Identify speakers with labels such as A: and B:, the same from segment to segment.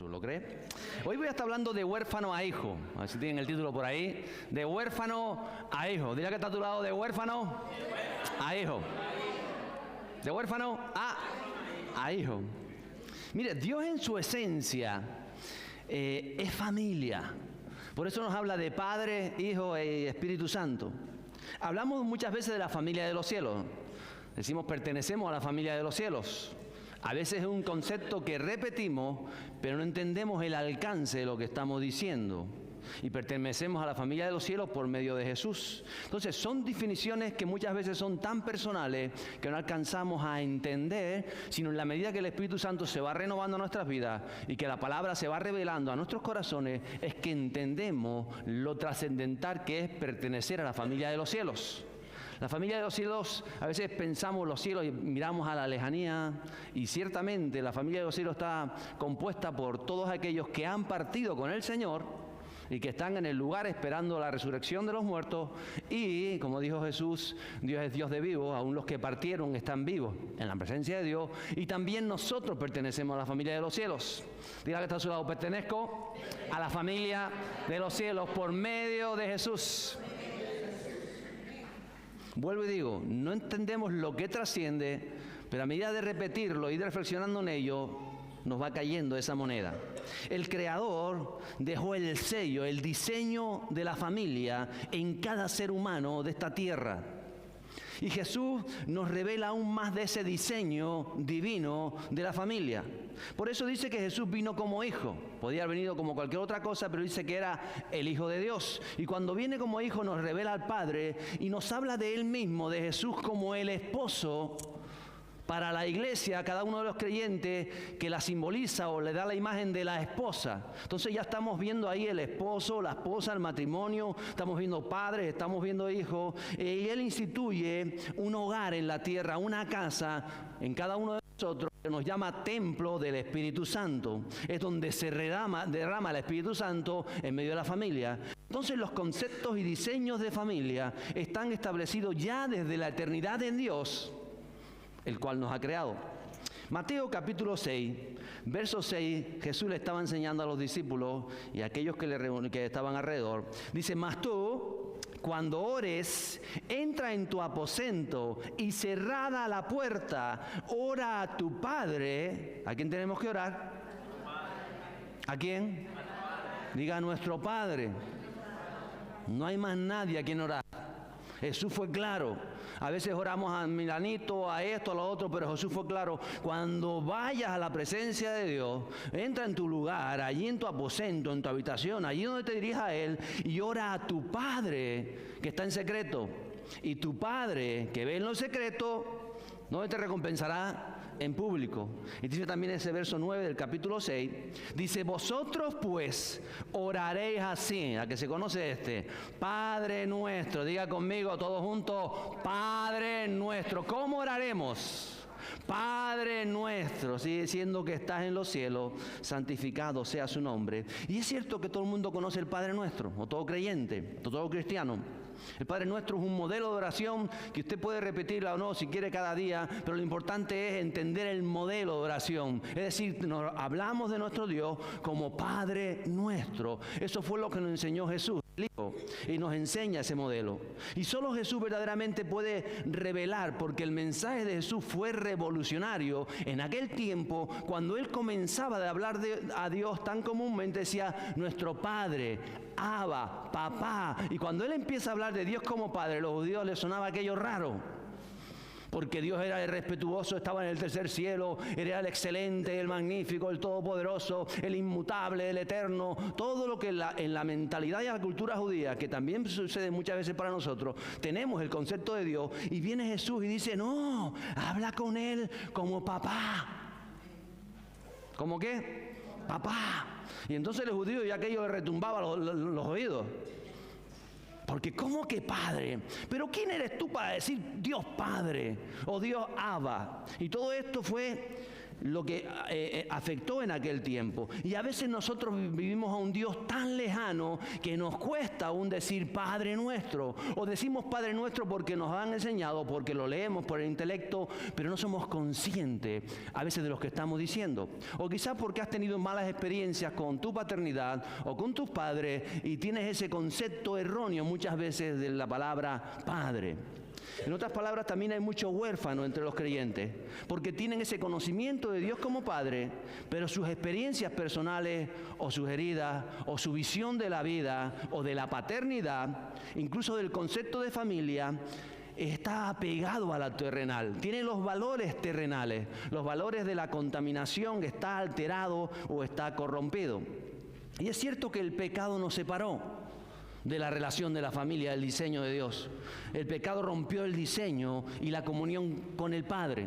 A: Jesús, ¿lo cree? Hoy voy a estar hablando de huérfano a hijo. A ver si tienen el título por ahí. De huérfano a hijo. Dile que está a tu lado, de huérfano a hijo. De huérfano a hijo. Mire, Dios en su esencia es familia. Por eso nos habla de Padre, Hijo y Espíritu Santo. Hablamos muchas veces de la familia de los cielos. Decimos pertenecemos a la familia de los cielos. A veces es un concepto que repetimos, pero no entendemos el alcance de lo que estamos diciendo. Y pertenecemos a la familia de los cielos por medio de Jesús. Entonces son definiciones que muchas veces son tan personales que no alcanzamos a entender, sino en la medida que el Espíritu Santo se va renovando nuestras vidas y que la palabra se va revelando a nuestros corazones, es que entendemos lo trascendental que es pertenecer a la familia de los cielos. La familia de los cielos, a veces pensamos los cielos y miramos a la lejanía, y ciertamente la familia de los cielos está compuesta por todos aquellos que han partido con el Señor y que están en el lugar esperando la resurrección de los muertos, y como dijo Jesús, Dios es Dios de vivos, aún los que partieron están vivos en la presencia de Dios, y también nosotros pertenecemos a la familia de los cielos. Diga que está a su lado, pertenezco a la familia de los cielos por medio de Jesús. Vuelvo y digo, no entendemos lo que trasciende, pero a medida de repetirlo y de reflexionando en ello, nos va cayendo esa moneda. El Creador dejó el sello, el diseño de la familia en cada ser humano de esta tierra. Y Jesús nos revela aún más de ese diseño divino de la familia. Por eso dice que Jesús vino como hijo. Podía haber venido como cualquier otra cosa, pero dice que era el Hijo de Dios. Y cuando viene como hijo nos revela al Padre y nos habla de Él mismo, de Jesús como el esposo para la iglesia, cada uno de los creyentes, que la simboliza o le da la imagen de la esposa. Entonces ya estamos viendo ahí el esposo, la esposa, el matrimonio, estamos viendo padres, estamos viendo hijos, y Él instituye un hogar en la tierra, una casa en cada uno de nosotros, que nos llama templo del Espíritu Santo. Es donde se derrama el Espíritu Santo en medio de la familia. Entonces los conceptos y diseños de familia están establecidos ya desde la eternidad en Dios, el cual nos ha creado. Mateo capítulo 6, verso 6, Jesús le estaba enseñando a los discípulos y a aquellos que estaban alrededor. Dice, mas tú, cuando ores, entra en tu aposento y cerrada la puerta, ora a tu Padre. ¿A quién tenemos que orar? ¿A quién? Diga, a nuestro Padre. No hay más nadie a quien orar. Jesús fue claro. A veces oramos a Milanito, a esto, a lo otro, pero Jesús fue claro. Cuando vayas a la presencia de Dios, entra en tu lugar, allí en tu aposento, en tu habitación, allí donde te dirijas a Él, y ora a tu Padre que está en secreto. Y tu Padre que ve en lo secreto, ¿no te recompensará en público? Y dice también ese verso 9 del capítulo 6, dice, vosotros pues oraréis así, a que se conoce este, Padre nuestro, diga conmigo todos juntos, Padre nuestro. ¿Cómo oraremos? Padre nuestro, sigue diciendo que estás en los cielos, santificado sea su nombre. Y es cierto que todo el mundo conoce el Padre nuestro, o todo creyente, o todo cristiano. El Padre Nuestro es un modelo de oración que usted puede repetirla o no si quiere cada día, pero lo importante es entender el modelo de oración. Es decir, nos hablamos de nuestro Dios como Padre Nuestro. Eso fue lo que nos enseñó Jesús, el Hijo, y nos enseña ese modelo. Y solo Jesús verdaderamente puede revelar, porque el mensaje de Jesús fue revolucionario en aquel tiempo, cuando Él comenzaba a hablar a Dios tan comúnmente, decía, nuestro Padre, Abba, Papá. Y cuando Él empieza a hablar de Dios como Padre, a los judíos les sonaba aquello raro, porque Dios era el respetuoso, estaba en el tercer cielo, era el excelente, el magnífico, el todopoderoso, el inmutable, el eterno, todo lo que en la mentalidad y la cultura judía, que también sucede muchas veces para nosotros, tenemos el concepto de Dios, y viene Jesús y dice, no, habla con Él como papá. ¿Cómo qué? Papá. Y entonces los judíos y aquello le retumbaba los oídos. Porque ¿cómo que Padre? Pero ¿quién eres tú para decir Dios Padre o Dios Abba? Y todo esto fue lo que afectó en aquel tiempo. Y a veces nosotros vivimos a un Dios tan lejano que nos cuesta aún decir Padre Nuestro. O decimos Padre Nuestro porque nos han enseñado, porque lo leemos por el intelecto, pero no somos conscientes a veces de lo que estamos diciendo. O quizás porque has tenido malas experiencias con tu paternidad o con tus padres y tienes ese concepto erróneo muchas veces de la palabra Padre. En otras palabras, también hay muchos huérfanos entre los creyentes, porque tienen ese conocimiento de Dios como Padre, pero sus experiencias personales o sus heridas o su visión de la vida o de la paternidad, incluso del concepto de familia, está apegado a la terrenal, tiene los valores terrenales, los valores de la contaminación, está alterado o está corrompido. Y es cierto que el pecado nos separó de la relación de la familia, del diseño de Dios. El pecado rompió el diseño y la comunión con el Padre.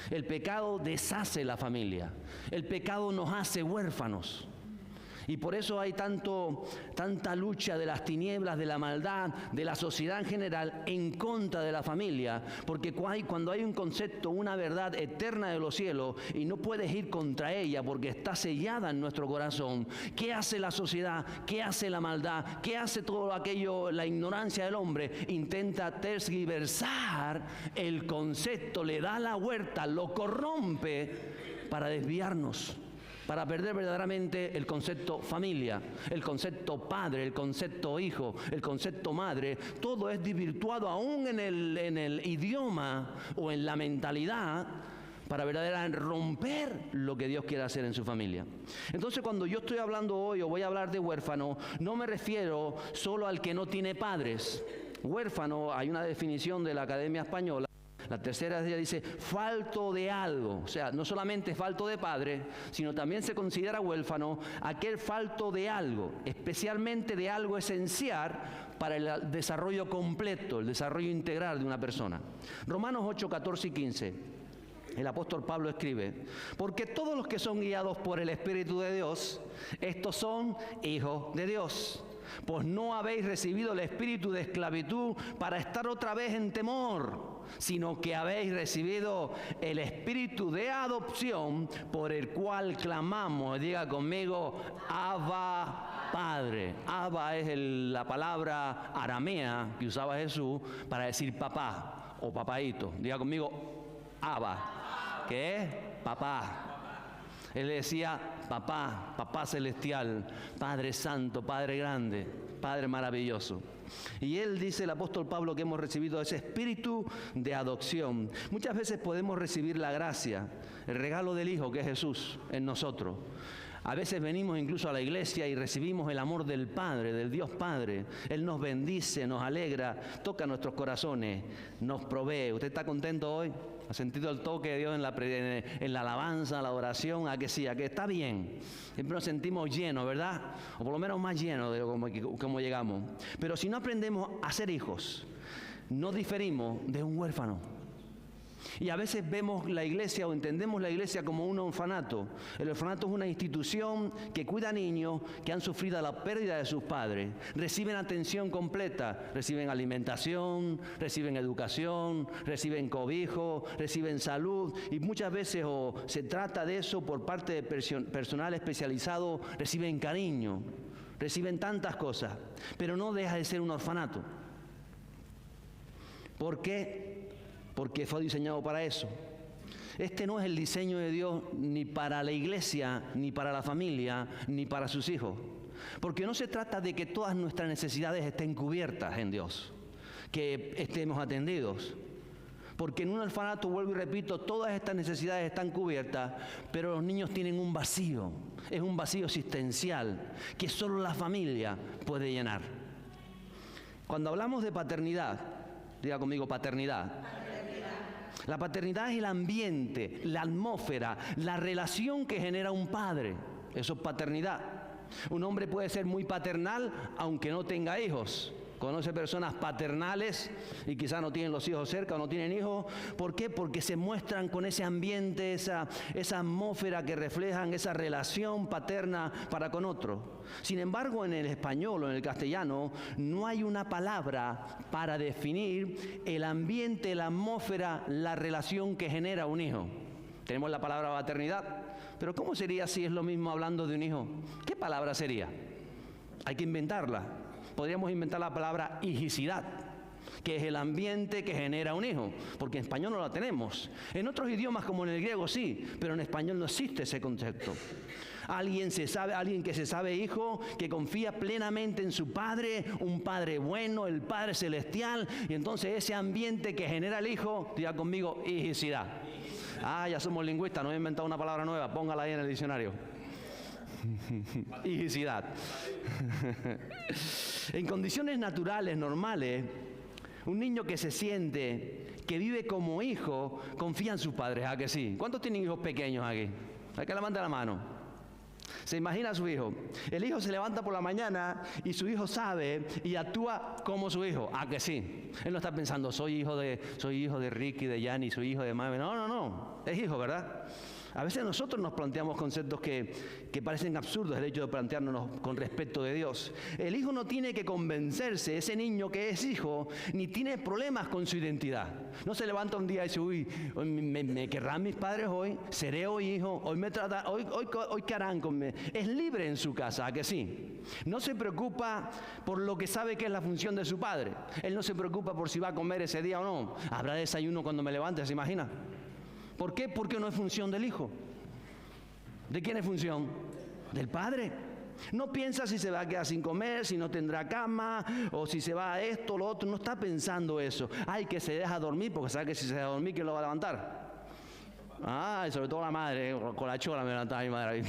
A: El pecado deshace la familia. El pecado nos hace huérfanos. Y por eso hay tanta lucha de las tinieblas, de la maldad, de la sociedad en general en contra de la familia. Porque cuando hay un concepto, una verdad eterna de los cielos y no puedes ir contra ella porque está sellada en nuestro corazón, ¿qué hace la sociedad? ¿Qué hace la maldad? ¿Qué hace todo aquello, la ignorancia del hombre? Intenta tergiversar el concepto, le da la vuelta, lo corrompe para desviarnos, para perder verdaderamente el concepto familia, el concepto padre, el concepto hijo, el concepto madre. Todo es desvirtuado aún en el idioma o en la mentalidad para verdaderamente romper lo que Dios quiere hacer en su familia. Entonces, cuando yo estoy hablando hoy o voy a hablar de huérfano, no me refiero solo al que no tiene padres. Huérfano, hay una definición de la Academia Española. La tercera dice, falto de algo. O sea, no solamente falto de padre, sino también se considera huérfano aquel falto de algo, especialmente de algo esencial para el desarrollo completo, el desarrollo integral de una persona. Romanos 8, 14 y 15. El apóstol Pablo escribe, porque todos los que son guiados por el Espíritu de Dios, estos son hijos de Dios. Pues no habéis recibido el espíritu de esclavitud para estar otra vez en temor, sino que habéis recibido el espíritu de adopción por el cual clamamos. Diga conmigo, Abba Padre. Abba es la palabra aramea que usaba Jesús para decir papá o papaíto. Diga conmigo, Abba, que es papá. Él le decía papá, papá celestial, Padre santo, Padre grande, Padre maravilloso. Y él dice, el apóstol Pablo, que hemos recibido ese espíritu de adopción. Muchas veces podemos recibir la gracia, el regalo del Hijo que es Jesús en nosotros. A veces venimos incluso a la iglesia y recibimos el amor del Padre, del Dios Padre. Él nos bendice, nos alegra, toca nuestros corazones, nos provee. ¿Usted está contento hoy? ¿Ha sentido el toque de Dios en la alabanza, la oración? ¿A que sí? ¿A que está bien? Siempre nos sentimos llenos, ¿verdad? O por lo menos más llenos de como llegamos. Pero si no aprendemos a ser hijos, no diferimos de un huérfano. Y a veces vemos la iglesia o entendemos la iglesia como un orfanato. El orfanato es una institución que cuida a niños que han sufrido la pérdida de sus padres. Reciben atención completa, reciben alimentación, reciben educación, reciben cobijo, reciben salud. Y muchas veces o se trata de eso por parte de personal especializado, reciben cariño, reciben tantas cosas. Pero no deja de ser un orfanato. ¿Por qué? Porque fue diseñado para eso. Este no es el diseño de Dios ni para la iglesia, ni para la familia, ni para sus hijos. Porque no se trata de que todas nuestras necesidades estén cubiertas en Dios, que estemos atendidos. Porque en un orfanato, vuelvo y repito, todas estas necesidades están cubiertas, pero los niños tienen un vacío. Es un vacío existencial que solo la familia puede llenar. Cuando hablamos de paternidad, diga conmigo paternidad. La paternidad es el ambiente, la atmósfera, la relación que genera un padre. Eso es paternidad. Un hombre puede ser muy paternal aunque no tenga hijos. Conoce personas paternales y quizás no tienen los hijos cerca o no tienen hijos. ¿Por qué? Porque se muestran con ese ambiente, esa atmósfera que reflejan esa relación paterna para con otro. Sin embargo, en el español o en el castellano no hay una palabra para definir el ambiente, la atmósfera, la relación que genera un hijo. Tenemos la palabra paternidad, pero ¿cómo sería si es lo mismo hablando de un hijo? ¿Qué palabra sería? Hay que inventarla. Podríamos inventar la palabra hijicidad, que es el ambiente que genera un hijo, porque en español no la tenemos. En otros idiomas como en el griego sí, pero en español no existe ese concepto. Alguien que se sabe hijo, que confía plenamente en su padre, un padre bueno, el Padre Celestial, y entonces ese ambiente que genera el hijo, diga conmigo, hijicidad. Ya somos lingüistas, no he inventado una palabra nueva, póngala ahí en el diccionario. Hijicidad. En condiciones naturales, normales, un niño que se siente, que vive como hijo, confía en sus padres, ¿a que sí? ¿Cuántos tienen hijos pequeños aquí? Hay que levantar la mano. Se imagina a su hijo. El hijo se levanta por la mañana y su hijo sabe y actúa como su hijo. ¿A que sí? Él no está pensando, soy hijo de Ricky, de Yanni, soy hijo de Mame. No. Es hijo, ¿verdad? A veces nosotros nos planteamos conceptos que parecen absurdos, el hecho de plantearnos con respecto de Dios. El hijo no tiene que convencerse, ese niño que es hijo, ni tiene problemas con su identidad. No se levanta un día y dice, hoy me querrán mis padres hoy, seré hoy hijo, hoy qué harán conmigo. Es libre en su casa, ¿a que sí? No se preocupa por lo que sabe que es la función de su padre. Él no se preocupa por si va a comer ese día o no. ¿Habrá desayuno cuando me levante? ¿Se imagina? ¿Por qué? Porque no es función del hijo. ¿De quién es función? Del padre. No piensa si se va a quedar sin comer, si no tendrá cama, o si se va a esto, lo otro. No está pensando eso. Que se deja dormir, porque sabe que si se deja dormir, ¿quién lo va a levantar? Y sobre todo la madre, con la chola me levantaba mi madre ahí.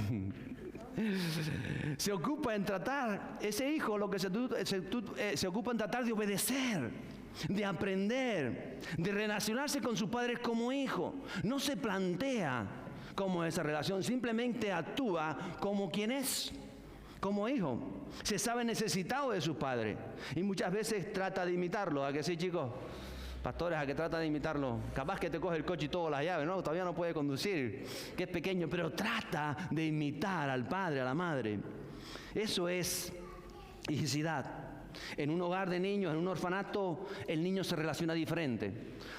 A: Se ocupa en tratar, ese hijo lo que se ocupa en tratar de obedecer, de aprender, de relacionarse con sus padres como hijo. No se plantea cómo es esa relación, simplemente actúa como quien es, como hijo. Se sabe necesitado de sus padres y muchas veces trata de imitarlo. ¿A que sí, chicos? Pastores, ¿a que trata de imitarlo? Capaz que te coge el coche y todas las llaves, ¿no? Todavía no puede conducir, que es pequeño, pero trata de imitar al padre, a la madre. Eso es hijicidad. En un hogar de niños, en un orfanato, el niño se relaciona diferente.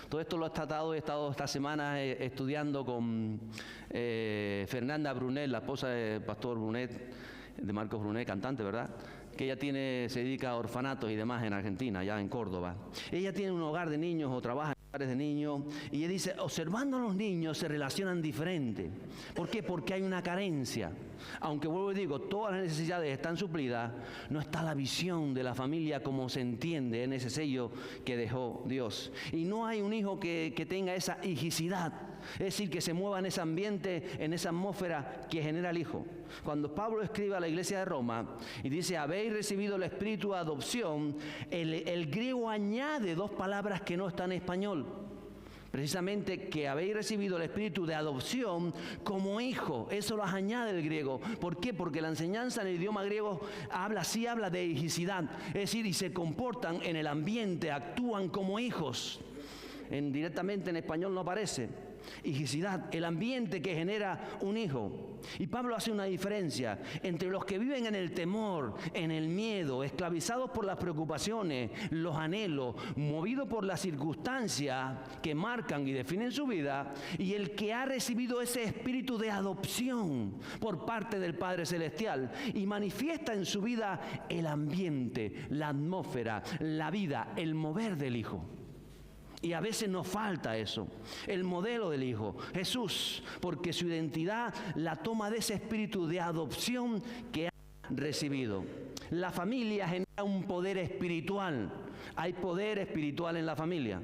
A: Todo esto lo he estado esta semana estudiando con Fernanda Brunet, la esposa del pastor Brunet, de Marcos Brunet, cantante, ¿verdad? Que ella se dedica a orfanatos y demás en Argentina, allá en Córdoba. Ella tiene un hogar de niños o trabaja en hogares de niños y ella dice, observando a los niños se relacionan diferente. ¿Por qué? Porque hay una carencia. Aunque vuelvo y digo, todas las necesidades están suplidas, no está la visión de la familia como se entiende en ese sello que dejó Dios. Y no hay un hijo que tenga esa hijicidad, es decir, que se mueva en ese ambiente, en esa atmósfera que genera el hijo. Cuando Pablo escribe a la iglesia de Roma y dice, habéis recibido el espíritu de adopción, el griego añade dos palabras que no están en español. Precisamente que habéis recibido el espíritu de adopción como hijo. Eso lo añade el griego. ¿Por qué? Porque la enseñanza en el idioma griego habla de hijicidad. Es decir, y se comportan en el ambiente, actúan como hijos. Directamente en español no aparece. Hijicidad, el ambiente que genera un hijo. Y Pablo hace una diferencia entre los que viven en el temor, en el miedo, esclavizados por las preocupaciones, los anhelos, movidos por las circunstancias que marcan y definen su vida, y el que ha recibido ese espíritu de adopción por parte del Padre Celestial y manifiesta en su vida el ambiente, la atmósfera, la vida, el mover del Hijo. Y a veces nos falta eso, el modelo del Hijo, Jesús, porque su identidad la toma de ese espíritu de adopción que ha recibido. La familia genera un poder espiritual. Hay poder espiritual en la familia.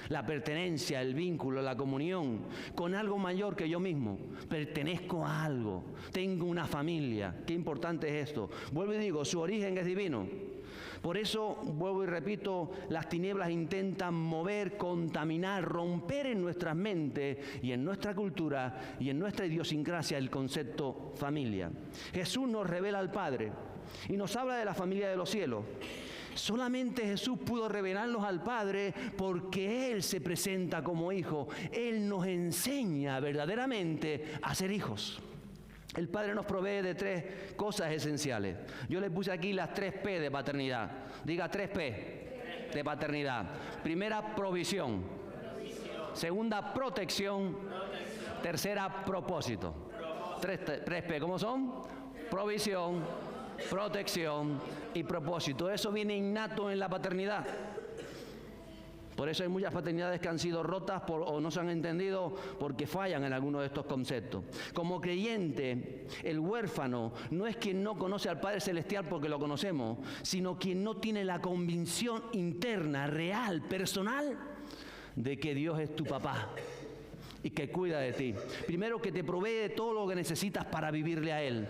A: La pertenencia, el vínculo, la comunión con algo mayor que yo mismo. Pertenezco a algo, tengo una familia. Qué importante es esto. Vuelvo y digo, su origen es divino. Por eso, vuelvo y repito, las tinieblas intentan mover, contaminar, romper en nuestras mentes y en nuestra cultura y en nuestra idiosincrasia el concepto familia. Jesús nos revela al Padre y nos habla de la familia de los cielos. Solamente Jesús pudo revelarnos al Padre porque Él se presenta como hijo. Él nos enseña verdaderamente a ser hijos. El Padre nos provee de tres cosas esenciales. Yo le puse aquí las 3P de paternidad. Diga 3P de paternidad. Primera, provisión. Segunda, protección. Tercera, propósito. Tres P, ¿cómo son? Provisión, protección y propósito. Eso viene innato en la paternidad. Por eso hay muchas paternidades que han sido rotas o no se han entendido porque fallan en alguno de estos conceptos. Como creyente, el huérfano no es quien no conoce al Padre Celestial porque lo conocemos, sino quien no tiene la convicción interna, real, personal, de que Dios es tu papá y que cuida de ti. Primero, que te provee de todo lo que necesitas para vivirle a Él.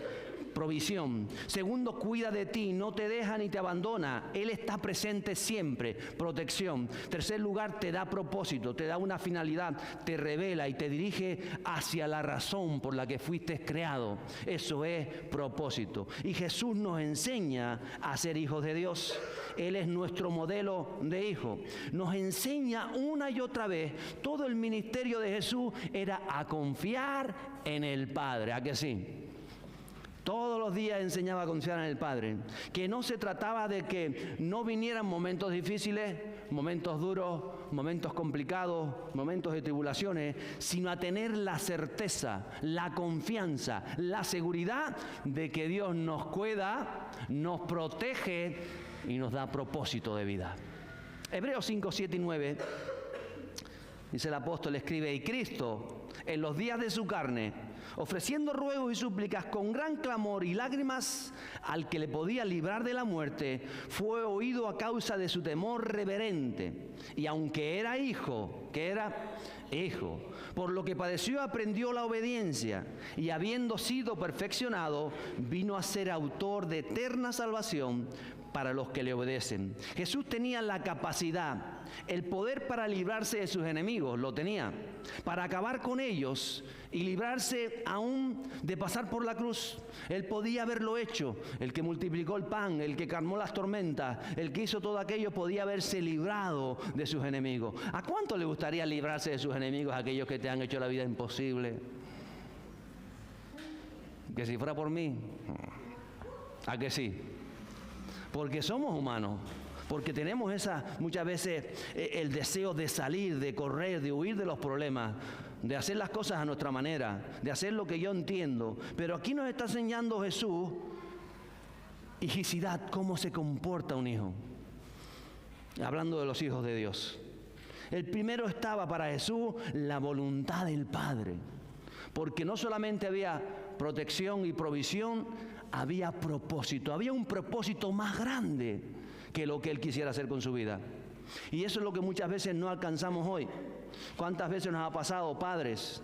A: Provisión. Segundo, cuida de ti, no te deja ni te abandona. Él está presente siempre. Protección. Tercer lugar, te da propósito, te da una finalidad, te revela y te dirige hacia la razón por la que fuiste creado. Eso es propósito. Y Jesús nos enseña a ser hijos de Dios. Él es nuestro modelo de hijo. Nos enseña una y otra vez. Todo el ministerio de Jesús era a confiar en el Padre. ¿A que sí? Todos los días enseñaba a confiar en el Padre, que no se trataba de que no vinieran momentos difíciles, momentos duros, momentos complicados, momentos de tribulaciones, sino a tener la certeza, la confianza, la seguridad de que Dios nos cuida, nos protege y nos da propósito de vida. Hebreos 5, 7 y 9, dice el apóstol, escribe, y Cristo, en los días de su carne, ofreciendo ruegos y súplicas con gran clamor y lágrimas al que le podía librar de la muerte, fue oído a causa de su temor reverente. Y aunque era hijo, ¿qué era? Hijo. Por lo que padeció aprendió la obediencia y habiendo sido perfeccionado, vino a ser autor de eterna salvación para los que le obedecen. Jesús tenía la capacidad, el poder para librarse de sus enemigos, lo tenía, para acabar con ellos y librarse aún de pasar por la cruz. Él podía haberlo hecho, el que multiplicó el pan, el que calmó las tormentas, el que hizo todo aquello, podía haberse librado de sus enemigos. ¿A cuánto le gustaría librarse de sus enemigos, aquellos que te han hecho la vida imposible? Que si fuera por mí, ¿a que sí? Porque somos humanos, porque tenemos muchas veces el deseo de salir, de correr, de huir de los problemas, de hacer las cosas a nuestra manera, de hacer lo que yo entiendo. Pero aquí nos está enseñando Jesús, hijicidad, cómo se comporta un hijo. Hablando de los hijos de Dios. El primero estaba para Jesús la voluntad del Padre, porque no solamente había protección y provisión, había propósito, había un propósito más grande que lo que Él quisiera hacer con su vida. Y eso es lo que muchas veces no alcanzamos hoy. ¿Cuántas veces nos ha pasado, padres?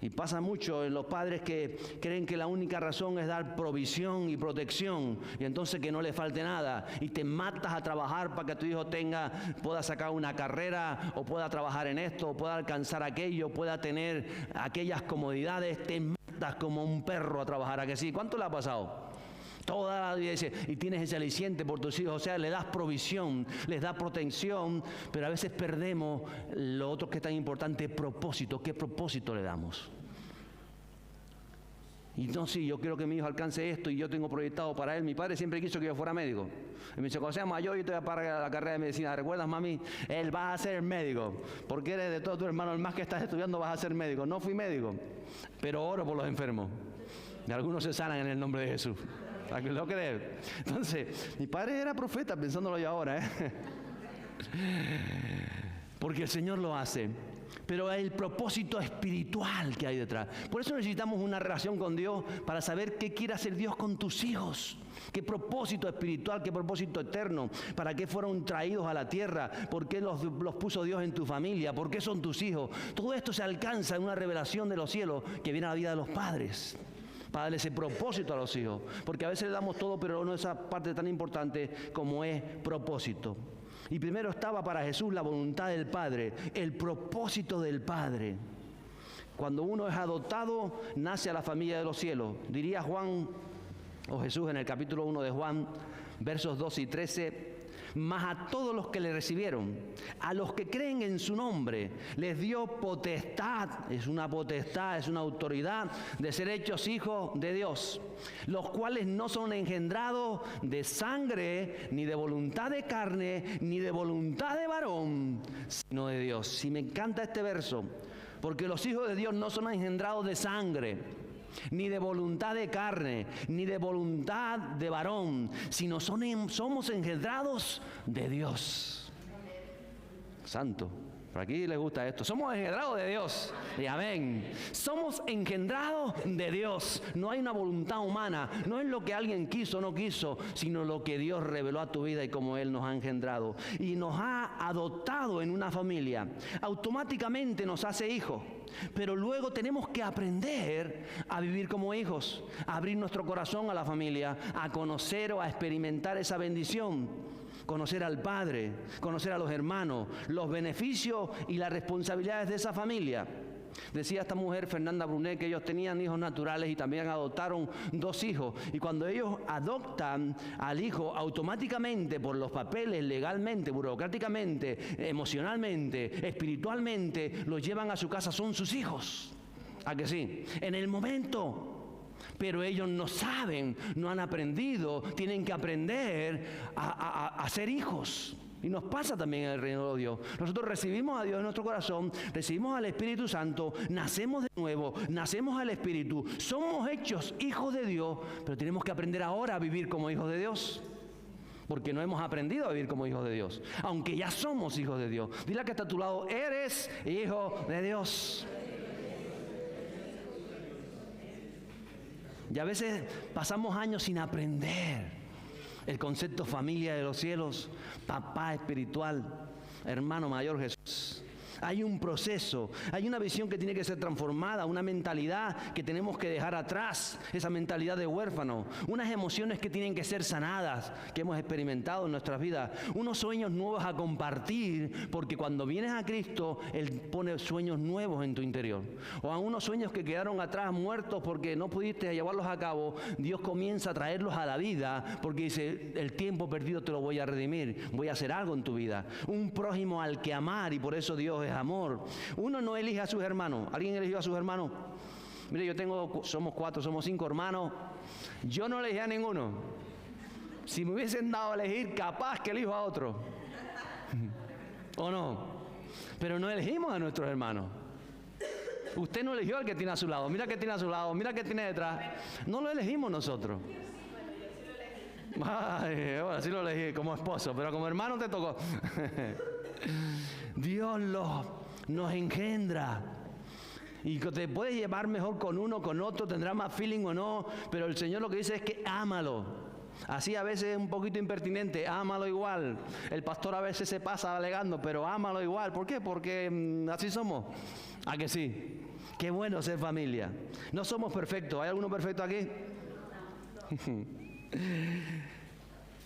A: Y pasa mucho en los padres que creen que la única razón es dar provisión y protección, y entonces que no le falte nada, y te matas a trabajar para que tu hijo pueda sacar una carrera, o pueda trabajar en esto, o pueda alcanzar aquello, pueda tener aquellas comodidades. Te matas como un perro a trabajar, ¿a que sí? ¿Cuánto le ha pasado? Toda la vida dice, y tienes ese aliciente por tus hijos, o sea, le das provisión, les das protección, pero a veces perdemos lo otro que es tan importante, propósito. ¿Qué propósito le damos? Y no, sí, yo quiero que mi hijo alcance esto y yo tengo proyectado para él. Mi padre siempre quiso que yo fuera médico. Y me dice, cuando sea mayor yo te voy a pagar la carrera de medicina. ¿Recuerdas, mami? Él va a ser médico. Porque eres de todos tus hermanos, el más que estás estudiando vas a ser médico. No fui médico, pero oro por los enfermos. Y algunos se sanan en el nombre de Jesús. ¿A que lo crees? Entonces, mi padre era profeta, pensándolo yo ahora, porque el Señor lo hace. Pero el propósito espiritual que hay detrás. Por eso necesitamos una relación con Dios para saber qué quiere hacer Dios con tus hijos. Qué propósito espiritual, qué propósito eterno. ¿Para qué fueron traídos a la tierra? ¿Por qué los puso Dios en tu familia? ¿Por qué son tus hijos? Todo esto se alcanza en una revelación de los cielos que viene a la vida de los padres. Para darle ese propósito a los hijos. Porque a veces le damos todo, pero no esa parte tan importante como es propósito. Y primero estaba para Jesús la voluntad del Padre, el propósito del Padre. Cuando uno es adoptado, nace a la familia de los cielos. Diría Juan, o Jesús en el capítulo 1 de Juan, versos 12 y 13, mas a todos los que le recibieron, a los que creen en su nombre, les dio potestad, es una potestad, es una autoridad de ser hechos hijos de Dios, los cuales no son engendrados de sangre, ni de voluntad de carne, ni de voluntad de varón, sino de Dios. Y me encanta este verso, Porque los hijos de Dios no son engendrados de sangre, ni de voluntad de carne, ni de voluntad de varón, sino somos engendrados de Dios. Santo. Por aquí les gusta esto. Somos engendrados de Dios. Y amén. Somos engendrados de Dios. No hay una voluntad humana. No es lo que alguien quiso o no quiso, sino lo que Dios reveló a tu vida y como Él nos ha engendrado. Y nos ha adoptado en una familia. Automáticamente nos hace hijos. Pero luego tenemos que aprender a vivir como hijos. A abrir nuestro corazón a la familia. A conocer o a experimentar esa bendición. Conocer al Padre, conocer a los hermanos, los beneficios y las responsabilidades de esa familia. Decía esta mujer, Fernanda Brunet, que ellos tenían hijos naturales y también adoptaron 2 hijos. Y cuando ellos adoptan al hijo, automáticamente, por los papeles, legalmente, burocráticamente, emocionalmente, espiritualmente, los llevan a su casa, son sus hijos. ¿A que sí? En el momento. Pero ellos no saben, no han aprendido, tienen que aprender a ser hijos. Y nos pasa también en el reino de Dios. Nosotros recibimos a Dios en nuestro corazón, recibimos al Espíritu Santo, nacemos de nuevo, nacemos al Espíritu, somos hechos hijos de Dios, pero tenemos que aprender ahora a vivir como hijos de Dios. Porque no hemos aprendido a vivir como hijos de Dios, aunque ya somos hijos de Dios. Dile que está a tu lado, eres hijo de Dios. Y a veces pasamos años sin aprender el concepto familia de los cielos, papá espiritual, hermano mayor Jesús. Hay un proceso, hay una visión que tiene que ser transformada, una mentalidad que tenemos que dejar atrás, esa mentalidad de huérfano, unas emociones que tienen que ser sanadas, que hemos experimentado en nuestras vidas, unos sueños nuevos a compartir, porque cuando vienes a Cristo, Él pone sueños nuevos en tu interior. O a unos sueños que quedaron atrás muertos porque no pudiste llevarlos a cabo, Dios comienza a traerlos a la vida, porque dice, el tiempo perdido te lo voy a redimir, voy a hacer algo en tu vida. Un prójimo al que amar, y por eso Dios es amor. Uno no elige a sus hermanos. ¿Alguien eligió a sus hermanos? Mire, somos 4, somos 5 hermanos. Yo no elegí a ninguno. Si me hubiesen dado a elegir, capaz que elijo a otro. ¿O no? Pero no elegimos a nuestros hermanos. Usted no eligió al que tiene a su lado. Mira que tiene a su lado, mira que tiene detrás. No lo elegimos nosotros. Ay, bueno, sí lo elegí como esposo, pero como hermano te tocó. Dios nos engendra. Y que te puedes llevar mejor con uno, con otro, tendrá más feeling o no, pero el Señor lo que dice es que ámalo. Así a veces es un poquito impertinente, ámalo igual. El pastor a veces se pasa alegando, pero ámalo igual. ¿Por qué? Porque así somos. ¿A que sí? Qué bueno ser familia. No somos perfectos. ¿Hay alguno perfecto aquí?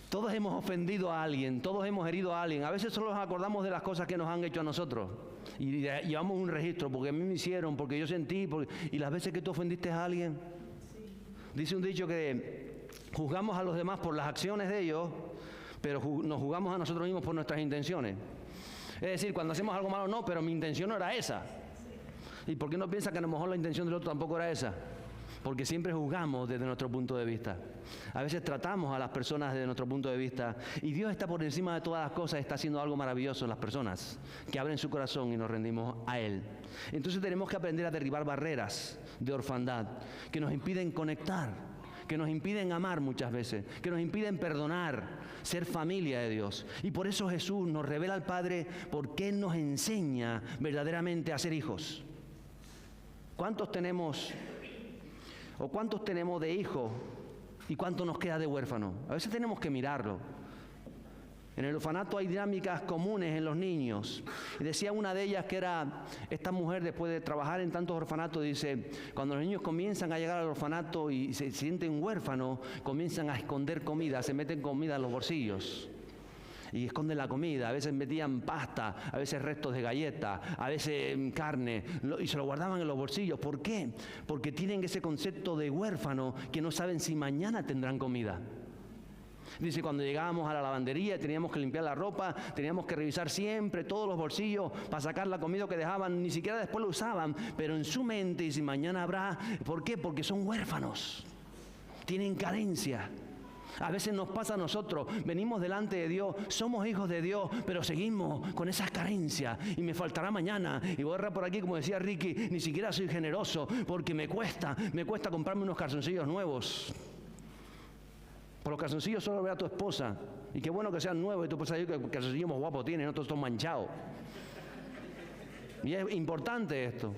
A: Todos hemos ofendido a alguien, todos hemos herido a alguien. A veces solo nos acordamos de las cosas que nos han hecho a nosotros. Y llevamos un registro, porque a mí me hicieron, porque yo sentí, y las veces que tú ofendiste a alguien. Dice un dicho que juzgamos a los demás por las acciones de ellos, pero nos juzgamos a nosotros mismos por nuestras intenciones. Es decir, cuando hacemos algo malo, no, pero mi intención no era esa. ¿Y por qué no piensa que a lo mejor la intención del otro tampoco era esa? Porque siempre juzgamos desde nuestro punto de vista. A veces tratamos a las personas desde nuestro punto de vista. Y Dios está por encima de todas las cosas, está haciendo algo maravilloso en las personas que abren su corazón y nos rendimos a Él. Entonces tenemos que aprender a derribar barreras de orfandad que nos impiden conectar, que nos impiden amar muchas veces, que nos impiden perdonar, ser familia de Dios. Y por eso Jesús nos revela al Padre, porque Él nos enseña verdaderamente a ser hijos. ¿Cuántos tenemos de hijos y cuánto nos queda de huérfano? A veces tenemos que mirarlo. En el orfanato hay dinámicas comunes en los niños. Y decía una de ellas que era, esta mujer después de trabajar en tantos orfanatos, dice, cuando los niños comienzan a llegar al orfanato y se sienten huérfanos, comienzan a esconder comida, se meten comida en los bolsillos. Y esconden la comida, a veces metían pasta, a veces restos de galletas, a veces carne, y se lo guardaban en los bolsillos. ¿Por qué? Porque tienen ese concepto de huérfano que no saben si mañana tendrán comida. Dice, cuando llegábamos a la lavandería teníamos que limpiar la ropa, teníamos que revisar siempre todos los bolsillos para sacar la comida que dejaban, ni siquiera después lo usaban, pero en su mente, y si mañana habrá, ¿por qué? Porque son huérfanos, tienen carencia. A veces nos pasa a nosotros, venimos delante de Dios, somos hijos de Dios, pero seguimos con esas carencias y me faltará mañana. Y voy a errar por aquí, como decía Ricky, ni siquiera soy generoso porque me cuesta comprarme unos calzoncillos nuevos. Por los calzoncillos solo ve a tu esposa. Y qué bueno que sean nuevos y tu esposa dice que calzoncillos más guapos tienen, no todos están manchados. Y es importante esto.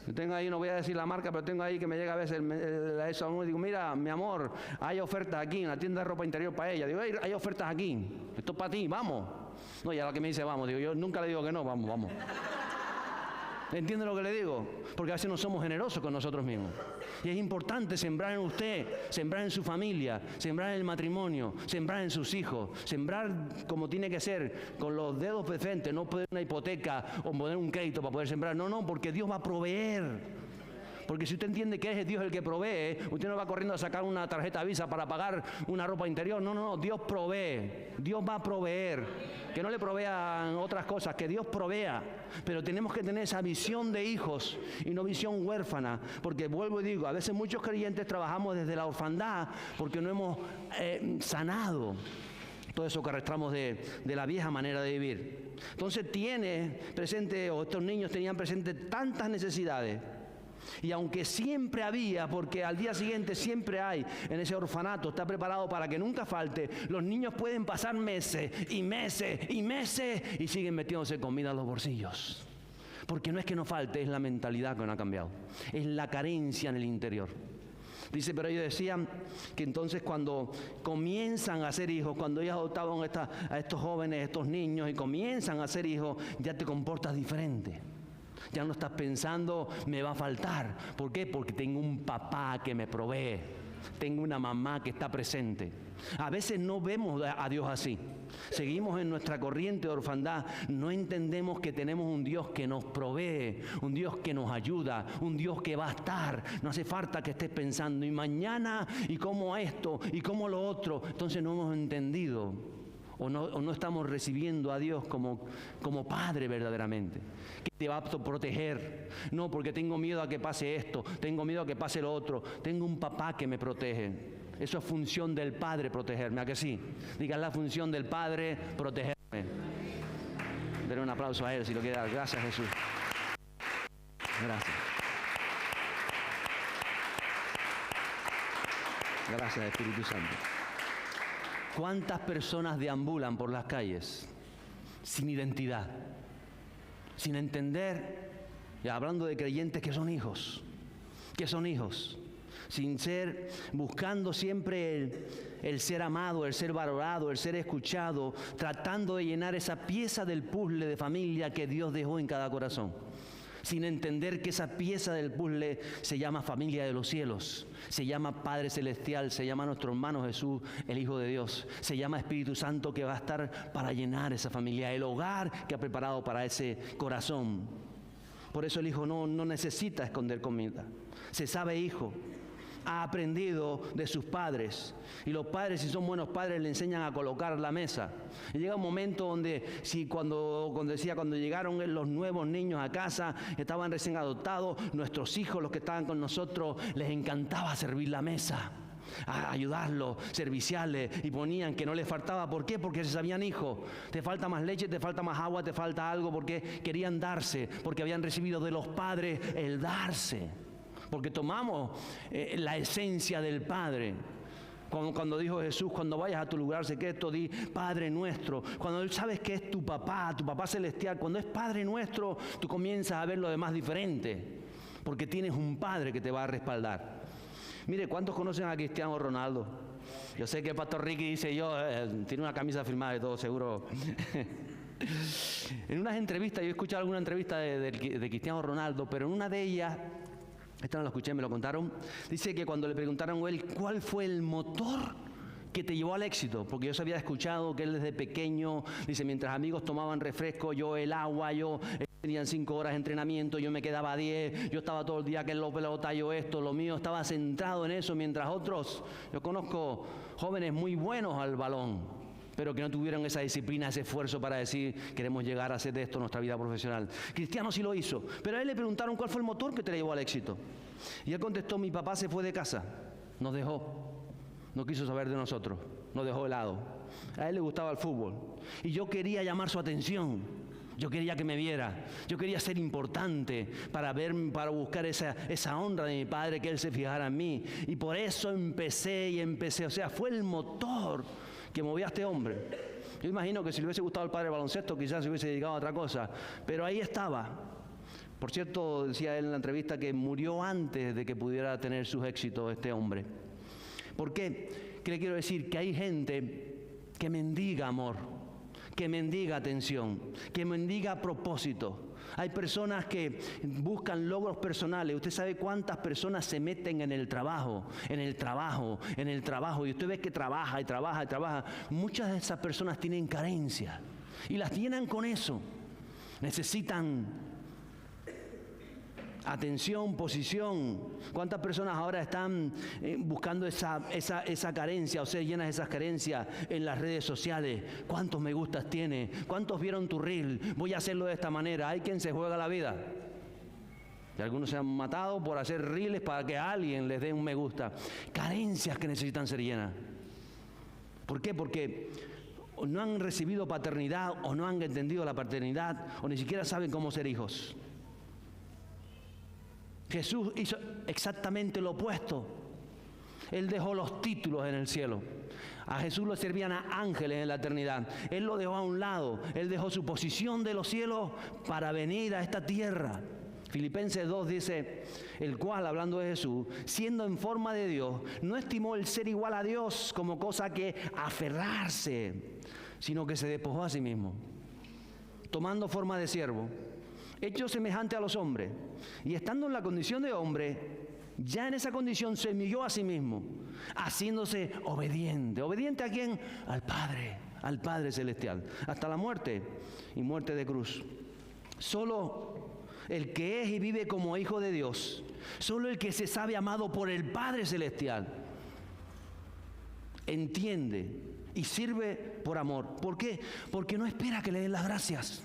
A: Yo tengo ahí, no voy a decir la marca, pero tengo ahí que me llega a veces eso a uno y digo, mira, mi amor, hay ofertas aquí en la tienda de ropa interior para ella. Digo, hay ofertas aquí, esto es para ti, vamos. No, y a la que me dice vamos, digo, yo nunca le digo que no, vamos. ¿Entiende lo que le digo? Porque a veces no somos generosos con nosotros mismos. Y es importante sembrar en usted, sembrar en su familia, sembrar en el matrimonio, sembrar en sus hijos, sembrar como tiene que ser, con los dedos de frente, no poner una hipoteca o poner un crédito para poder sembrar. No, porque Dios va a proveer. Porque si usted entiende que es Dios el que provee, usted no va corriendo a sacar una tarjeta Visa para pagar una ropa interior. No, Dios provee. Dios va a proveer. Que no le provean otras cosas, que Dios provea. Pero tenemos que tener esa visión de hijos y no visión huérfana. Porque vuelvo y digo, a veces muchos creyentes trabajamos desde la orfandad porque no hemos sanado todo eso que arrastramos de la vieja manera de vivir. Entonces estos niños tenían presente tantas necesidades. Y aunque siempre había, porque al día siguiente siempre hay en ese orfanato, está preparado para que nunca falte, los niños pueden pasar meses y meses y meses y siguen metiéndose comida en los bolsillos. Porque no es que no falte, es la mentalidad que no ha cambiado. Es la carencia en el interior. Dice, pero ellos decían que entonces cuando comienzan a ser hijos, cuando ellos adoptaban a estos jóvenes, estos niños y comienzan a ser hijos, ya te comportas diferente. Ya no estás pensando, me va a faltar. ¿Por qué? Porque tengo un papá que me provee. Tengo una mamá que está presente. A veces no vemos a Dios así. Seguimos en nuestra corriente de orfandad. No entendemos que tenemos un Dios que nos provee, un Dios que nos ayuda, un Dios que va a estar. No hace falta que estés pensando, y mañana, y cómo esto, y cómo lo otro. Entonces no hemos entendido. O no estamos recibiendo a Dios como Padre verdaderamente, que te va a proteger. No, porque tengo miedo a que pase esto, tengo miedo a que pase lo otro. Tengo un papá que me protege. Eso es función del Padre, protegerme. ¿A que sí? Digan la función del Padre, protegerme. Denle un aplauso a Él si lo quiere dar. Gracias, Jesús. Gracias. Gracias, Espíritu Santo. ¿Cuántas personas deambulan por las calles sin identidad, sin entender, y hablando de creyentes que son hijos, buscando siempre el ser amado, el ser valorado, el ser escuchado, tratando de llenar esa pieza del puzzle de familia que Dios dejó en cada corazón? Sin entender que esa pieza del puzzle se llama familia de los cielos, se llama Padre Celestial, se llama nuestro hermano Jesús, el Hijo de Dios, se llama Espíritu Santo, que va a estar para llenar esa familia, el hogar que ha preparado para ese corazón. Por eso el hijo no necesita esconder comida, se sabe hijo. Ha aprendido de sus padres, y los padres, si son buenos padres, le enseñan a colocar la mesa. Y llega un momento donde, cuando llegaron los nuevos niños a casa, estaban recién adoptados, nuestros hijos, los que estaban con nosotros, les encantaba servir la mesa, a ayudarlos, serviciales, y ponían que no les faltaba. ¿Por qué? Porque se sabían hijos. Te falta más leche, te falta más agua, te falta algo, porque querían darse, porque habían recibido de los padres el darse. Porque tomamos la esencia del Padre. Cuando dijo Jesús, cuando vayas a tu lugar secreto, di Padre nuestro. Cuando Él sabes que es tu papá celestial, cuando es Padre nuestro, tú comienzas a ver lo demás diferente. Porque tienes un Padre que te va a respaldar. Mire, ¿cuántos conocen a Cristiano Ronaldo? Yo sé que el pastor Ricky dice tiene una camisa firmada y todo, seguro. En unas entrevistas, yo he escuchado alguna entrevista de Cristiano Ronaldo, pero en una de ellas, esta no la escuché, me lo contaron, dice que cuando le preguntaron a él cuál fue el motor que te llevó al éxito, porque yo se había escuchado que él desde pequeño, dice, mientras amigos tomaban refresco, yo el agua, tenían 5 horas de entrenamiento, yo me quedaba 10, yo estaba todo el día que en la pelota, yo esto, lo mío, estaba centrado en eso, mientras otros, yo conozco jóvenes muy buenos al balón, pero que no tuvieron esa disciplina, ese esfuerzo para decir, queremos llegar a hacer de esto nuestra vida profesional. Cristiano sí lo hizo, pero a él le preguntaron cuál fue el motor que te llevó al éxito. Y él contestó, mi papá se fue de casa Nos dejó. No quiso saber de nosotros. Nos dejó de lado. A él le gustaba el fútbol. Y yo quería llamar su atención. Yo quería que me viera. Yo quería ser importante para buscar esa honra de mi padre, que él se fijara en mí. Y por eso empecé. O sea, fue el motor que movía a este hombre. Yo imagino que si le hubiese gustado el padre el baloncesto, quizás se hubiese dedicado a otra cosa. Pero ahí estaba. Por cierto, decía él en la entrevista que murió antes de que pudiera tener sus éxitos este hombre. ¿Por qué? ¿Qué le quiero decir? Que hay gente que mendiga amor, que mendiga atención, que mendiga propósito. Hay personas que buscan logros personales. Usted sabe cuántas personas se meten en el trabajo, y usted ve que trabaja. Muchas de esas personas tienen carencias y las llenan con eso. Necesitan atención, posición. ¿Cuántas personas ahora están buscando esa carencia, o sea, llenas esas carencias en las redes sociales? ¿Cuántos me gustas tiene? ¿Cuántos vieron tu reel? Voy a hacerlo de esta manera. Hay quien se juega la vida. Y algunos se han matado por hacer reels para que a alguien les dé un me gusta. Carencias que necesitan ser llenas. ¿Por qué? Porque no han recibido paternidad, o no han entendido la paternidad, o ni siquiera saben cómo ser hijos. Jesús hizo exactamente lo opuesto. Él dejó los títulos en el cielo. A Jesús lo servían a ángeles en la eternidad. Él lo dejó a un lado. Él dejó su posición de los cielos para venir a esta tierra. Filipenses 2 dice, el cual, hablando de Jesús, siendo en forma de Dios, no estimó el ser igual a Dios como cosa que aferrarse, sino que se despojó a sí mismo, tomando forma de siervo, hecho semejante a los hombres, y estando en la condición de hombre, ya en esa condición se humilló a sí mismo, haciéndose obediente. ¿Obediente a quién? Al Padre Celestial, hasta la muerte, y muerte de cruz. Solo el que es y vive como hijo de Dios, solo el que se sabe amado por el Padre Celestial, entiende y sirve por amor. ¿Por qué? Porque no espera que le den las gracias.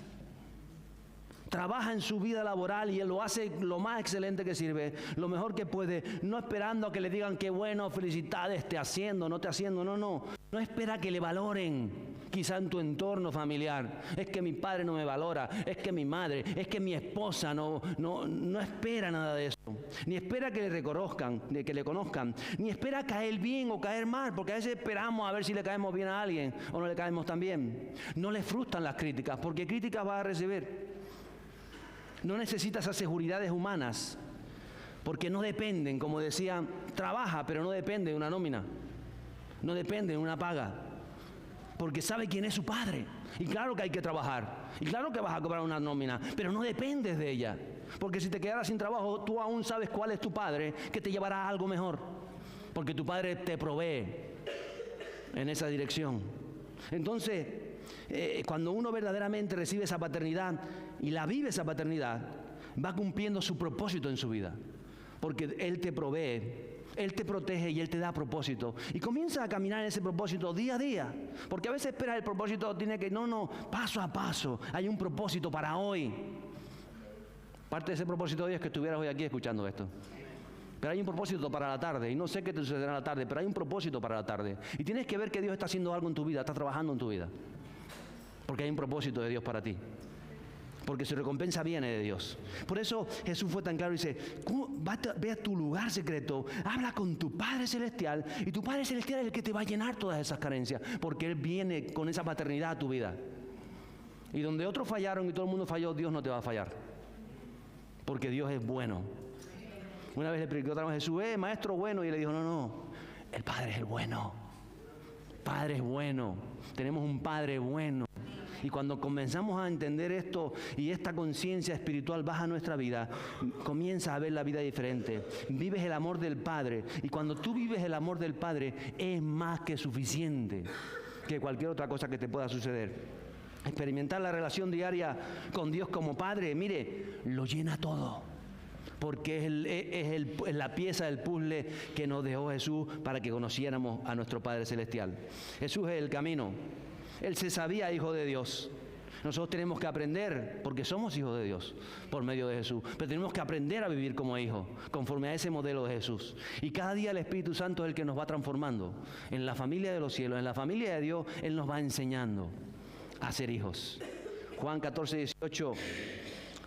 A: Trabaja en su vida laboral y él lo hace lo más excelente que sirve, lo mejor que puede, no esperando a que le digan qué bueno, felicidades, te haciendo, no te haciendo, no espera que le valoren, quizá en tu entorno familiar. Es que mi padre no me valora, es que mi madre, es que mi esposa no espera nada de eso, ni espera que le reconozcan, ni espera caer bien o caer mal, porque a veces esperamos a ver si le caemos bien a alguien o no le caemos tan bien. No le frustran las críticas, porque críticas vas a recibir. No necesita esas seguridades humanas, porque no dependen, como decía, trabaja, pero no depende de una nómina, no depende de una paga, porque sabe quién es su padre. Y claro que hay que trabajar, y claro que vas a cobrar una nómina, pero no dependes de ella, porque si te quedaras sin trabajo, tú aún sabes cuál es tu padre, que te llevará a algo mejor, porque tu padre te provee en esa dirección. Entonces, cuando uno verdaderamente recibe esa paternidad y la vive esa paternidad, va cumpliendo su propósito en su vida, porque Él te provee, Él te protege y Él te da propósito, y comienza a caminar en ese propósito día a día, porque a veces esperas el propósito, tiene que, paso a paso, hay un propósito para hoy. Parte de ese propósito de hoy es que estuvieras hoy aquí escuchando esto. Pero hay un propósito para la tarde, y no sé qué te sucederá en la tarde, pero hay un propósito para la tarde. Y tienes que ver que Dios está haciendo algo en tu vida, está trabajando en tu vida. Porque hay un propósito de Dios para ti. Porque su recompensa viene de Dios. Por eso Jesús fue tan claro y dice, ve a tu lugar secreto, habla con tu Padre Celestial, y tu Padre Celestial es el que te va a llenar todas esas carencias, porque Él viene con esa paternidad a tu vida. Y donde otros fallaron y todo el mundo falló, Dios no te va a fallar. Porque Dios es bueno. Una vez le predicó a Jesús, maestro bueno, y le dijo, no, el Padre es el bueno. Padre es bueno. Tenemos un Padre bueno. Y cuando comenzamos a entender esto y esta conciencia espiritual baja a nuestra vida, comienzas a ver la vida diferente. Vives el amor del Padre. Y cuando tú vives el amor del Padre, es más que suficiente que cualquier otra cosa que te pueda suceder. Experimentar la relación diaria con Dios como Padre, mire, lo llena todo. Porque es la pieza del puzzle que nos dejó Jesús para que conociéramos a nuestro Padre Celestial. Jesús es el camino. Él se sabía hijo de Dios. Nosotros tenemos que aprender, porque somos hijos de Dios, por medio de Jesús. Pero tenemos que aprender a vivir como hijos, conforme a ese modelo de Jesús. Y cada día el Espíritu Santo es el que nos va transformando. En la familia de los cielos, en la familia de Dios, Él nos va enseñando a ser hijos. Juan 14, 18,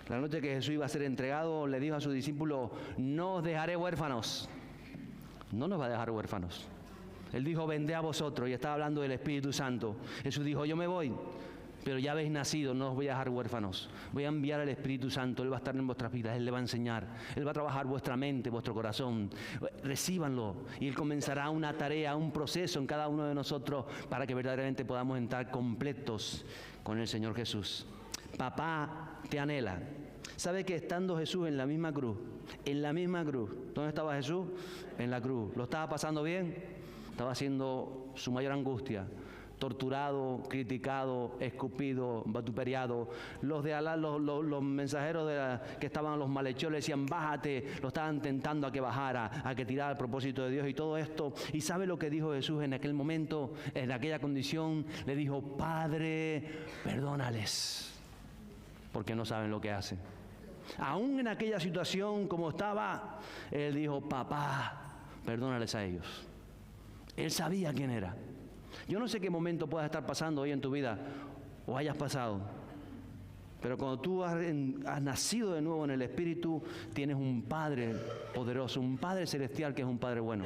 A: la noche que Jesús iba a ser entregado, le dijo a sus discípulos: no os dejaré huérfanos. No nos va a dejar huérfanos. Él dijo: vendé a vosotros, y estaba hablando del Espíritu Santo. Jesús dijo: yo me voy, pero ya habéis nacido, no os voy a dejar huérfanos. Voy a enviar al Espíritu Santo, Él va a estar en vuestras vidas, Él le va a enseñar, Él va a trabajar vuestra mente, vuestro corazón. Recíbanlo, y Él comenzará una tarea, un proceso en cada uno de nosotros para que verdaderamente podamos entrar completos con el Señor Jesús. Papá te anhela. ¿Sabe que estando Jesús en la misma cruz, ¿dónde estaba Jesús? En la cruz. ¿Lo estaba pasando bien? Estaba haciendo su mayor angustia. Torturado, criticado, escupido, vituperiado. Los de Alá, los mensajeros que estaban, los malhechores, le decían: bájate. Lo estaban tentando a que bajara, a que tirara el propósito de Dios y todo esto. ¿Y sabe lo que dijo Jesús en aquel momento, en aquella condición? Le dijo: Padre, perdónales, porque no saben lo que hacen. Aún en aquella situación como estaba, Él dijo: papá, perdónales a ellos. Él sabía quién era. Yo no sé qué momento puedas estar pasando hoy en tu vida o hayas pasado, pero cuando tú has nacido de nuevo en el Espíritu, tienes un Padre poderoso, un Padre celestial que es un Padre bueno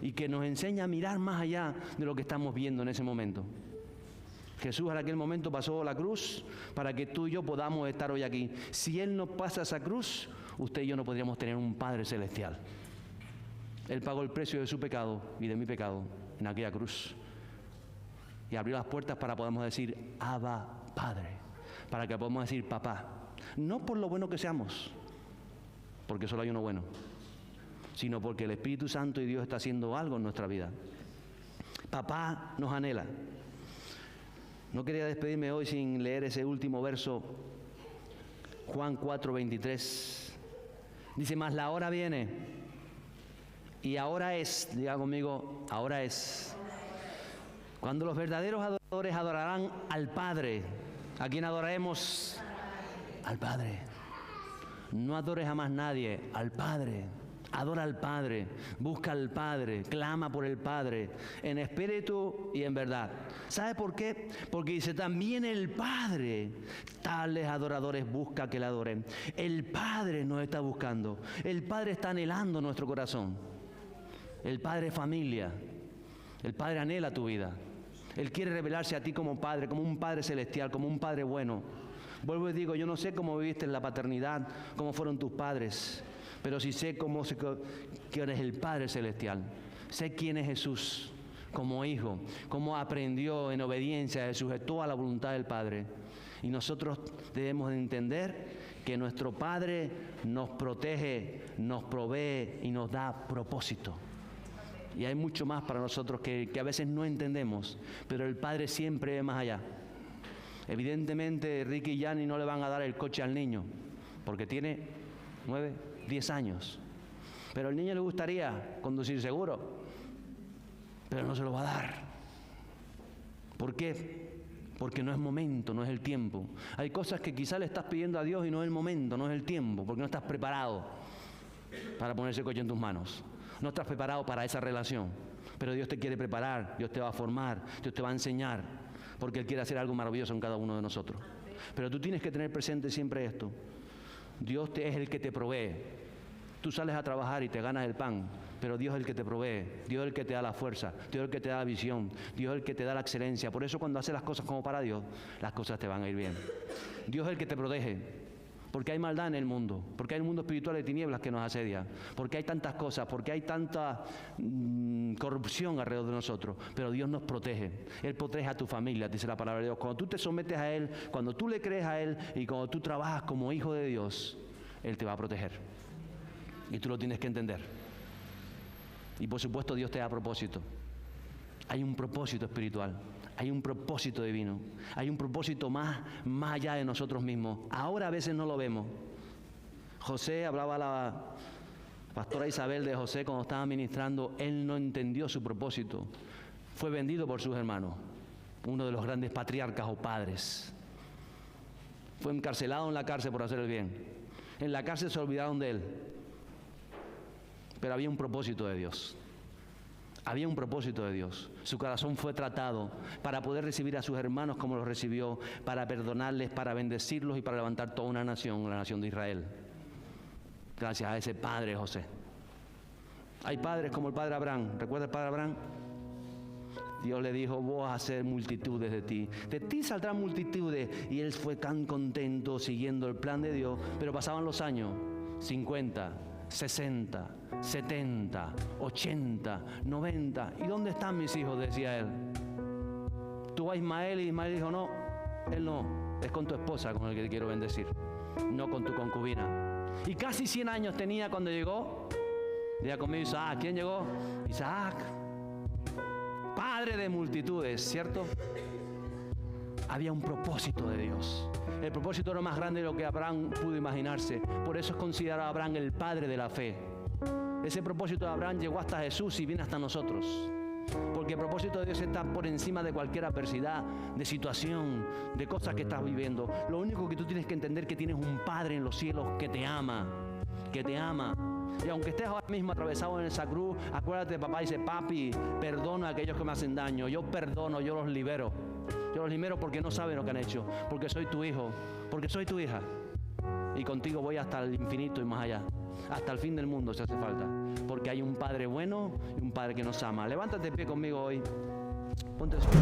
A: y que nos enseña a mirar más allá de lo que estamos viendo en ese momento. Jesús en aquel momento pasó la cruz para que tú y yo podamos estar hoy aquí. Si Él no pasa esa cruz, usted y yo no podríamos tener un Padre celestial. Él pagó el precio de su pecado y de mi pecado en aquella cruz. Y abrió las puertas para que podamos decir: Abba, Padre. Para que podamos decir: papá. No por lo bueno que seamos, porque solo hay uno bueno, sino porque el Espíritu Santo y Dios está haciendo algo en nuestra vida. Papá nos anhela. No quería despedirme hoy sin leer ese último verso, Juan 4, 23. Dice: mas la hora viene, y ahora es, diga conmigo, ahora es, cuando los verdaderos adoradores adorarán al Padre. ¿A quién adoraremos? Al Padre. No adores a más nadie, al Padre. Adora al Padre, busca al Padre, clama por el Padre, en espíritu y en verdad. ¿Sabe por qué? Porque dice: también el Padre, tales adoradores busca que le adoren. El Padre nos está buscando, el Padre está anhelando nuestro corazón. El Padre es familia, el Padre anhela tu vida. Él quiere revelarse a ti como Padre, como un Padre celestial, como un Padre bueno. Vuelvo y digo, yo no sé cómo viviste en la paternidad, cómo fueron tus padres, pero sí sé quién es el Padre celestial. Sé quién es Jesús como hijo, cómo aprendió en obediencia, se sujetó a la voluntad del Padre. Y nosotros debemos de entender que nuestro Padre nos protege, nos provee y nos da propósito. Y hay mucho más para nosotros que a veces no entendemos, pero el Padre siempre ve más allá. Evidentemente, Ricky y Yanni no le van a dar el coche al niño, porque tiene 9, 10 años. Pero al niño le gustaría conducir seguro, pero no se lo va a dar. ¿Por qué? Porque no es momento, no es el tiempo. Hay cosas que quizás le estás pidiendo a Dios y no es el momento, no es el tiempo, porque no estás preparado para poner ese coche en tus manos. No estás preparado para esa relación, pero Dios te quiere preparar, Dios te va a formar, Dios te va a enseñar, porque Él quiere hacer algo maravilloso en cada uno de nosotros. Pero tú tienes que tener presente siempre esto: Dios es el que te provee. Tú sales a trabajar y te ganas el pan, pero Dios es el que te provee, Dios es el que te da la fuerza, Dios es el que te da la visión, Dios es el que te da la excelencia. Por eso cuando haces las cosas como para Dios, las cosas te van a ir bien. Dios es el que te protege. Porque hay maldad en el mundo, porque hay un mundo espiritual de tinieblas que nos asedia, porque hay tantas cosas, porque hay tanta corrupción alrededor de nosotros, pero Dios nos protege. Él protege a tu familia, dice la palabra de Dios. Cuando tú te sometes a Él, cuando tú le crees a Él y cuando tú trabajas como hijo de Dios, Él te va a proteger. Y tú lo tienes que entender. Y por supuesto Dios te da propósito. Hay un propósito espiritual. Hay un propósito divino, hay un propósito más allá de nosotros mismos. Ahora a veces no lo vemos. José, hablaba la pastora Isabel de José cuando estaba ministrando, él no entendió su propósito. Fue vendido por sus hermanos, uno de los grandes patriarcas o padres. Fue encarcelado en la cárcel por hacer el bien. En la cárcel se olvidaron de él. Pero había un propósito de Dios. Había un propósito de Dios. Su corazón fue tratado para poder recibir a sus hermanos como los recibió, para perdonarles, para bendecirlos y para levantar toda una nación, la nación de Israel. Gracias a ese padre José. Hay padres como el padre Abraham. ¿Recuerda el padre Abraham? Dios le dijo, vos vas a hacer multitudes de ti. De ti saldrán multitudes. Y él fue tan contento siguiendo el plan de Dios. Pero pasaban los años, 50, 60, 70, 80, 90. ¿Y dónde están mis hijos?, decía él. Tuvo a Ismael y Ismael dijo, no, él no, es con tu esposa con el que te quiero bendecir, no con tu concubina. Y casi 100 años tenía cuando llegó. Diga conmigo Isaac. ¿Quién llegó? Isaac. Padre de multitudes, ¿cierto? Había un propósito de Dios. El propósito era más grande de lo que Abraham pudo imaginarse. Por eso es considerado Abraham el padre de la fe. Ese propósito de Abraham llegó hasta Jesús y viene hasta nosotros. Porque el propósito de Dios está por encima de cualquier adversidad, de situación, de cosas que estás viviendo. Lo único que tú tienes que entender es que tienes un Padre en los cielos que te ama, que te ama. Y aunque estés ahora mismo atravesado en esa cruz, acuérdate, papá dice, papi, perdona a aquellos que me hacen daño. Yo perdono, yo los libero. Yo los libero porque no saben lo que han hecho. Porque soy tu hijo, porque soy tu hija. Y contigo voy hasta el infinito y más allá. Hasta el fin del mundo si hace falta. Porque hay un Padre bueno y un Padre que nos ama. Levántate de pie conmigo hoy. Ponte el suelo.